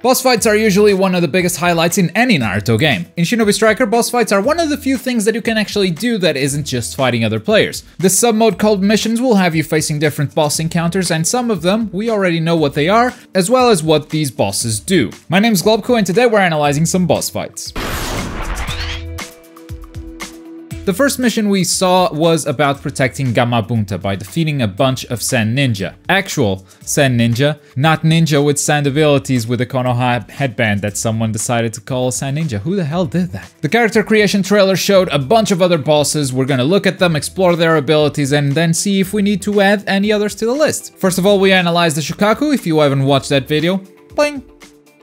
Boss fights are usually one of the biggest highlights in any Naruto game. In Shinobi Striker, boss fights are one of the few things that you can actually do that isn't just fighting other players. This sub-mode called missions will have you facing different boss encounters, and some of them, we already know what they are, as well as what these bosses do. My name's Globko, and today we're analyzing some boss fights. The first mission we saw was about protecting Gamabunta by defeating a bunch of Sand Ninja. Actual Sand Ninja, not ninja with sand abilities with a Konoha headband that someone decided to call a Sand Ninja. Who the hell did that? The character creation trailer showed a bunch of other bosses. We're gonna look at them, explore their abilities, and then see if we need to add any others to the list. First of all, we analyzed the Shukaku. If you haven't watched that video, bling!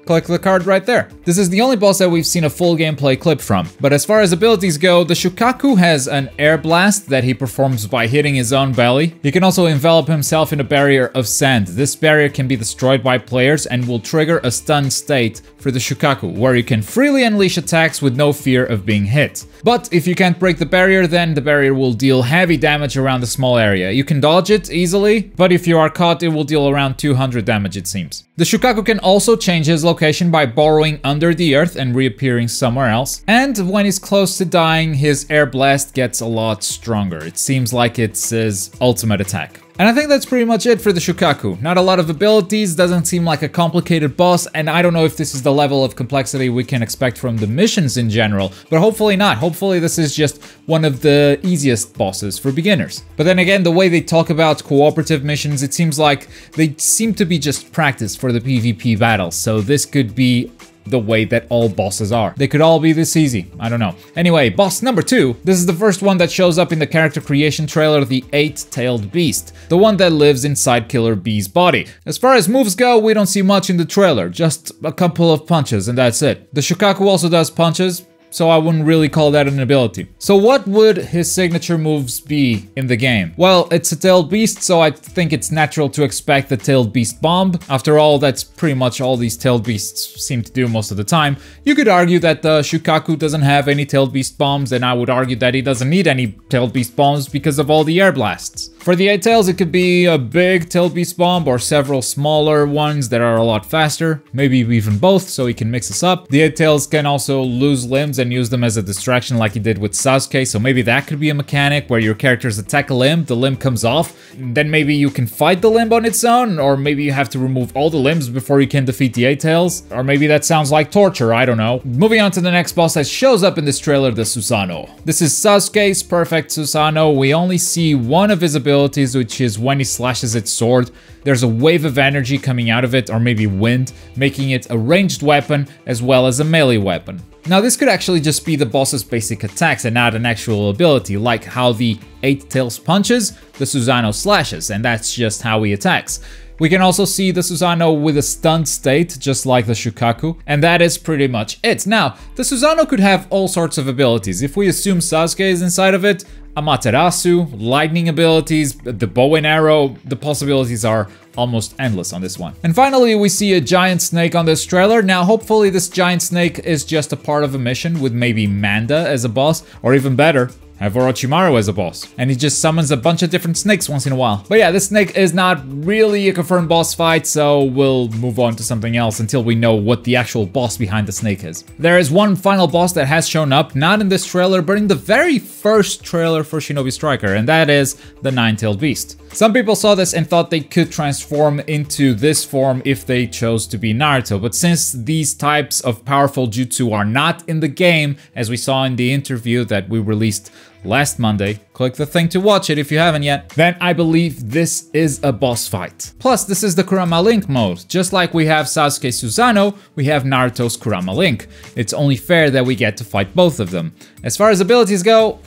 Click the card right there. This is the only boss that we've seen a full gameplay clip from. But as far as abilities go, the Shukaku has an air blast that he performs by hitting his own belly. He can also envelop himself in a barrier of sand. This barrier can be destroyed by players and will trigger a stun state for the Shukaku, where you can freely unleash attacks with no fear of being hit. But if you can't break the barrier, then the barrier will deal heavy damage around a small area. You can dodge it easily, but if you are caught, it will deal around 200 damage, it seems. The Shukaku can also change his location by burrowing under the earth and reappearing somewhere else. And when he's close to dying, his air blast gets a lot stronger. It seems like it's his ultimate attack. And I think that's pretty much it for the Shukaku. Not a lot of abilities, doesn't seem like a complicated boss, and I don't know if this is the level of complexity we can expect from the missions in general, but hopefully not. Hopefully this is just one of the easiest bosses for beginners. But then again, the way they talk about cooperative missions, it seems like they seem to be just practice for the PvP battles, so this could be the way that all bosses are. They could all be this easy. I don't know. Anyway, boss number 2. This is the first one that shows up in the character creation trailer, the 8-tailed beast. The one that lives inside Killer Bee's body. As far as moves go, we don't see much in the trailer. Just a couple of punches and that's it. The Shukaku also does punches, so I wouldn't really call that an ability. So what would his signature moves be in the game? Well, it's a tailed beast, so I think it's natural to expect the tailed beast bomb. After all, that's pretty much all these tailed beasts seem to do most of the time. You could argue that the Shukaku doesn't have any tailed beast bombs, and I would argue that he doesn't need any tailed beast bombs because of all the air blasts. For the 8 tails, it could be a big tailed beast bomb or several smaller ones that are a lot faster. Maybe even both, so he can mix us up. The 8 tails can also lose limbs and use them as a distraction like he did with Sasuke, so maybe that could be a mechanic where your characters attack a limb, the limb comes off, then maybe you can fight the limb on its own, or maybe you have to remove all the limbs before you can defeat the 8 tails, or maybe that sounds like torture, I don't know. Moving on to the next boss that shows up in this trailer, the Susanoo. This is Sasuke's perfect Susanoo. We only see one of his abilities, which is when he slashes its sword. There's a wave of energy coming out of it, or maybe wind, making it a ranged weapon as well as a melee weapon. Now this could actually just be the boss's basic attacks and not an actual ability, like how the 8 tails punches, the Susanoo slashes, and that's just how he attacks. We can also see the Susanoo with a stunned state, just like the Shukaku, and that is pretty much it. Now, the Susanoo could have all sorts of abilities. If we assume Sasuke is inside of it, Amaterasu, lightning abilities, the bow and arrow, the possibilities are almost endless on this one. And finally, we see a giant snake on this trailer. Now, hopefully this giant snake is just a part of a mission with maybe Manda as a boss, or even better, have Orochimaru as a boss. And he just summons a bunch of different snakes once in a while. But yeah, this snake is not really a confirmed boss fight, so we'll move on to something else until we know what the actual boss behind the snake is. There is one final boss that has shown up, not in this trailer, but in the very first trailer for Shinobi Striker, and that is the 9-tailed beast. Some people saw this and thought they could transform into this form if they chose to be Naruto, but since these types of powerful jutsu are not in the game, as we saw in the interview that we released last Monday, click the thing to watch it if you haven't yet, then I believe this is a boss fight. Plus, this is the Kurama Link mode. Just like we have Sasuke Susanoo, we have Naruto's Kurama Link. It's only fair that we get to fight both of them. As far as abilities go,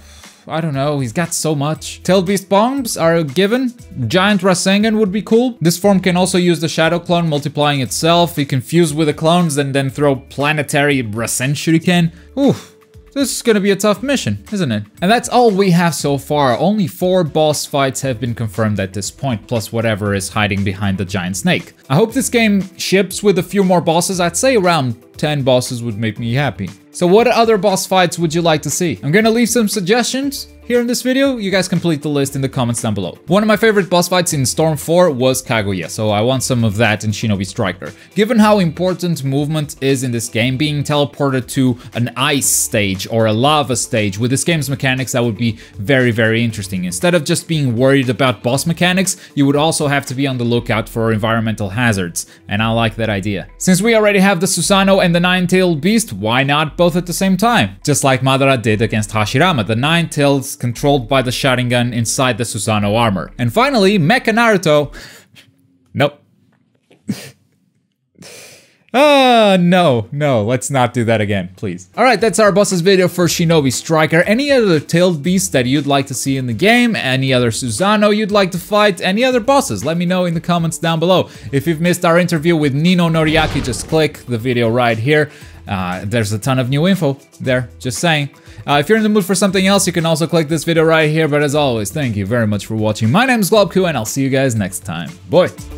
I don't know, he's got so much. Tailed Beast bombs are a given. Giant Rasengan would be cool. This form can also use the Shadow Clone multiplying itself. He can fuse with the clones and then throw planetary Rasen Shuriken. Oof. This is gonna be a tough mission, isn't it? And that's all we have so far. Only 4 boss fights have been confirmed at this point, plus whatever is hiding behind the giant snake. I hope this game ships with a few more bosses. I'd say around 10 bosses would make me happy. So what other boss fights would you like to see? I'm gonna leave some suggestions. here in this video? You guys complete the list in the comments down below. One of my favorite boss fights in Storm 4 was Kaguya, so I want some of that in Shinobi Striker. Given how important movement is in this game, being teleported to an ice stage or a lava stage with this game's mechanics, that would be very, very interesting. Instead of just being worried about boss mechanics, you would also have to be on the lookout for environmental hazards, and I like that idea. Since we already have the Susanoo and the Nine-Tailed Beast, why not both at the same time? Just like Madara did against Hashirama, the Nine-Tails controlled by the Sharingan inside the Susanoo armor. And finally, Mecha Naruto. Nope. No, let's not do that again, please. Alright, that's our bosses video for Shinobi Striker. Any other tailed beasts that you'd like to see in the game? Any other Susanoo you'd like to fight? Any other bosses? Let me know in the comments down below. If you've missed our interview with Nino Noriaki, just click the video right here. There's a ton of new info there, just saying. If you're in the mood for something else, you can also click this video right here. But as always, thank you very much for watching. My name is Globku, and I'll see you guys next time. Bye!